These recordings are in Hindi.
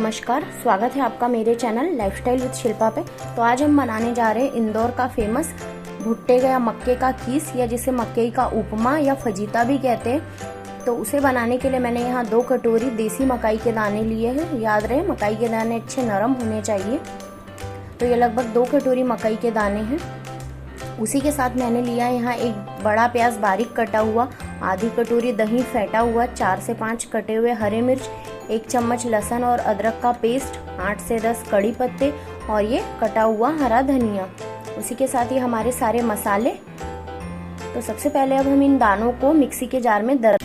नमस्कार, स्वागत है आपका मेरे चैनल लाइफस्टाइल विद शिल्पा पे। तो आज हम बनाने जा रहे हैं इंदौर का फेमस भुट्टे या मक्के का कीस, या जिसे मक्के का उपमा या फजीता भी कहते हैं। तो उसे बनाने के लिए मैंने यहाँ 2 कटोरी देसी मकाई के दाने लिए हैं। याद रहे मकाई के दाने अच्छे नरम होने चाहिए। तो ये लगभग 2 कटोरी मकाई के दाने हैं। उसी के साथ मैंने लिया यहाँ एक बड़ा प्याज बारीक कटा हुआ, आधी कटोरी दही फेंटा हुआ, 4 से 5 कटे हुए हरे मिर्च, 1 चम्मच लहसुन और अदरक का पेस्ट, 8 से 10 कड़ी पत्ते और ये कटा हुआ हरा धनिया। उसी के साथ ही हमारे सारे मसाले। तो सबसे पहले अब हम इन दानों को मिक्सी के जार में दर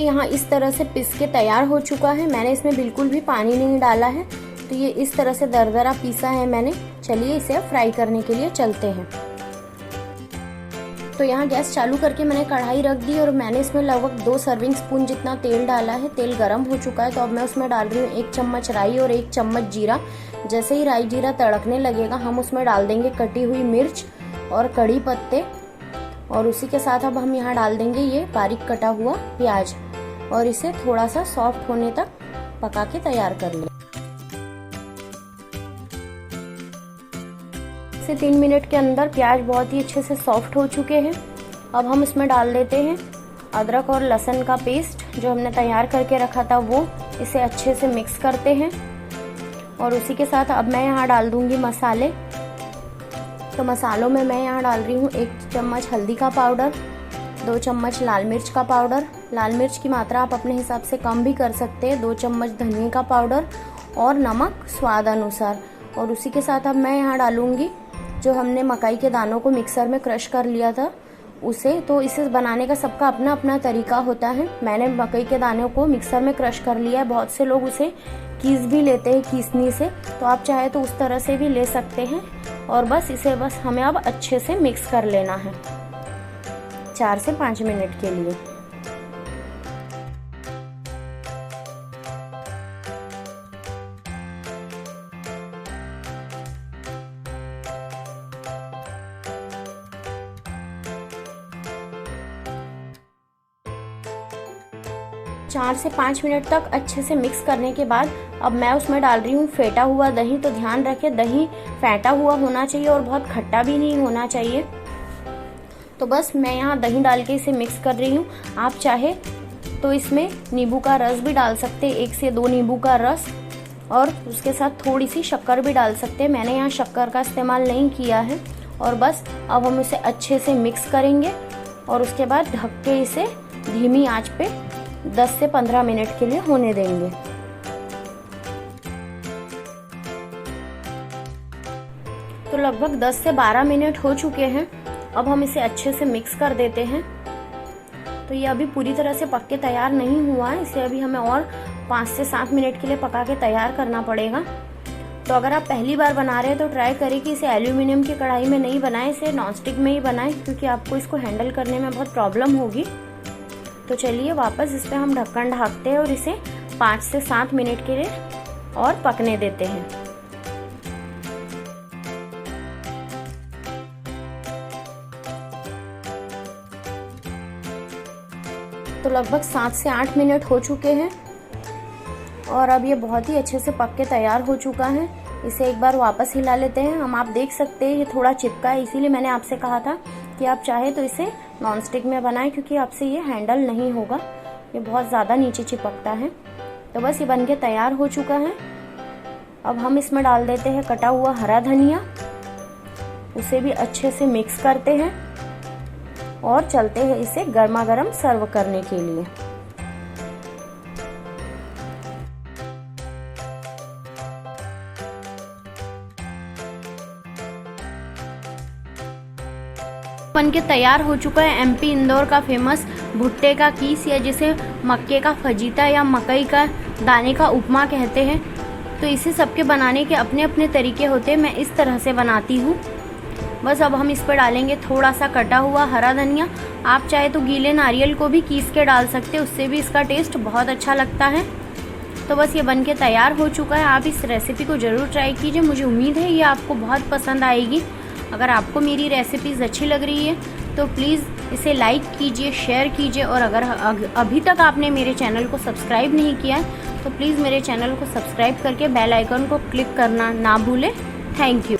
यहाँ इस तरह से पीस के तैयार हो चुका है। मैंने इसमें बिल्कुल भी पानी नहीं डाला है। तो ये इस तरह से दरदरा पीसा है मैंने। चलिए इसे फ्राई करने के लिए चलते हैं। तो यहाँ गैस चालू करके मैंने कढ़ाई रख दी और मैंने इसमें लगभग 2 सर्विंग स्पून जितना तेल डाला है। तेल गर्म हो चुका है। तो अब मैं उसमें डाल रही हूँ 1 चम्मच राई और 1 चम्मच जीरा। जैसे ही राई जीरा तड़कने लगेगा हम उसमें डाल देंगे कटी हुई मिर्च और कड़ी पत्ते, और उसी के साथ अब हम यहाँ डाल देंगे ये बारीक कटा हुआ प्याज, और इसे थोड़ा सा सॉफ्ट होने तक पका के तैयार कर लें। 3 मिनट के अंदर प्याज बहुत ही अच्छे से सॉफ्ट हो चुके हैं। अब हम इसमें डाल देते हैं अदरक और लहसुन का पेस्ट जो हमने तैयार करके रखा था वो। इसे अच्छे से मिक्स करते हैं और उसी के साथ अब मैं यहाँ डाल दूंगी मसाले। तो मसालों में मैं यहाँ डाल रही हूँ 1 चम्मच हल्दी का पाउडर, 2 चम्मच लाल मिर्च का पाउडर। लाल मिर्च की मात्रा आप अपने हिसाब से कम भी कर सकते हैं। 2 चम्मच धनिया का पाउडर और नमक स्वाद अनुसार। और उसी के साथ अब मैं यहाँ डालूंगी जो हमने मकाई के दानों को मिक्सर में क्रश कर लिया था उसे। तो इसे बनाने का सबका अपना अपना तरीका होता है। मैंने मकई के दानों को मिक्सर में क्रश कर लिया है। बहुत से लोग उसे कीस भी लेते हैं कीसनी से, तो आप चाहे तो उस तरह से भी ले सकते हैं। और बस इसे हमें अब अच्छे से मिक्स कर लेना है 4 से 5 मिनट के लिए। चार से 5 मिनट तक अच्छे से मिक्स करने के बाद अब मैं उसमें डाल रही हूँ फेंटा हुआ दही। तो ध्यान रखें दही फेंटा हुआ होना चाहिए और बहुत खट्टा भी नहीं होना चाहिए। तो बस मैं यहाँ दही डाल के इसे मिक्स कर रही हूँ। आप चाहे तो इसमें नींबू का रस भी डाल सकते हैं, 1 से 2 नींबू का रस, और उसके साथ थोड़ी सी शक्कर भी डाल सकते हैं। मैंने यहाँ शक्कर का इस्तेमाल नहीं किया है। और बस अब हम इसे अच्छे से मिक्स करेंगे और उसके बाद ढक के इसे धीमी आंच पे 10 से 15 मिनट के लिए होने देंगे। तो लगभग 10 से 12 मिनट हो चुके हैं। अब हम इसे अच्छे से मिक्स कर देते हैं। तो ये अभी पूरी तरह से पक के तैयार नहीं हुआ है। इसे अभी हमें और 5 से 7 मिनट के लिए पका के तैयार करना पड़ेगा। तो अगर आप पहली बार बना रहे हैं तो ट्राई करें कि इसे एल्यूमिनियम की कढ़ाई में नहीं बनाएं, इसे नॉनस्टिक में ही बनाएं, क्योंकि आपको इसको हैंडल करने में बहुत प्रॉब्लम होगी। तो चलिए वापस इस पे हम ढक्कन ढकते हैं और इसे 5 से 7 मिनट के लिए और पकने देते हैं। तो लगभग 7 से 8 मिनट हो चुके हैं और अब ये बहुत ही अच्छे से पक के तैयार हो चुका है। इसे एक बार वापस हिला लेते हैं हम। आप देख सकते हैं ये थोड़ा चिपका है, इसीलिए मैंने आपसे कहा था कि आप चाहे तो इसे नॉनस्टिक में बनाएं, क्योंकि आपसे ये हैंडल नहीं होगा, ये बहुत ज़्यादा नीचे चिपकता है। तो बस ये बनके तैयार हो चुका है। अब हम इसमें डाल देते हैं कटा हुआ हरा धनिया। उसे भी अच्छे से मिक्स करते हैं और चलते हैं इसे गर्मा गर्म सर्व करने के लिए। बनके तैयार हो चुका है एमपी इंदौर का फेमस भुट्टे का कीस, या जिसे मक्के का फजीता या मकई का दाने का उपमा कहते हैं। तो इसे सबके बनाने के अपने अपने तरीके होते हैं। मैं इस तरह से बनाती हूँ। बस अब हम इस पर डालेंगे थोड़ा सा कटा हुआ हरा धनिया। आप चाहे तो गीले नारियल को भी कीस के डाल सकते हैं, उससे भी इसका टेस्ट बहुत अच्छा लगता है। तो बस ये बनके तैयार हो चुका है। आप इस रेसिपी को ज़रूर ट्राई कीजिए। मुझे उम्मीद है ये आपको बहुत पसंद आएगी। अगर आपको मेरी रेसिपीज़ अच्छी लग रही है तो प्लीज़ इसे लाइक कीजिए, शेयर कीजिए, और अगर अभी तक आपने मेरे चैनल को सब्सक्राइब नहीं किया तो प्लीज़ मेरे चैनल को सब्सक्राइब करके बेल आइकन को क्लिक करना ना भूलें। Thank you.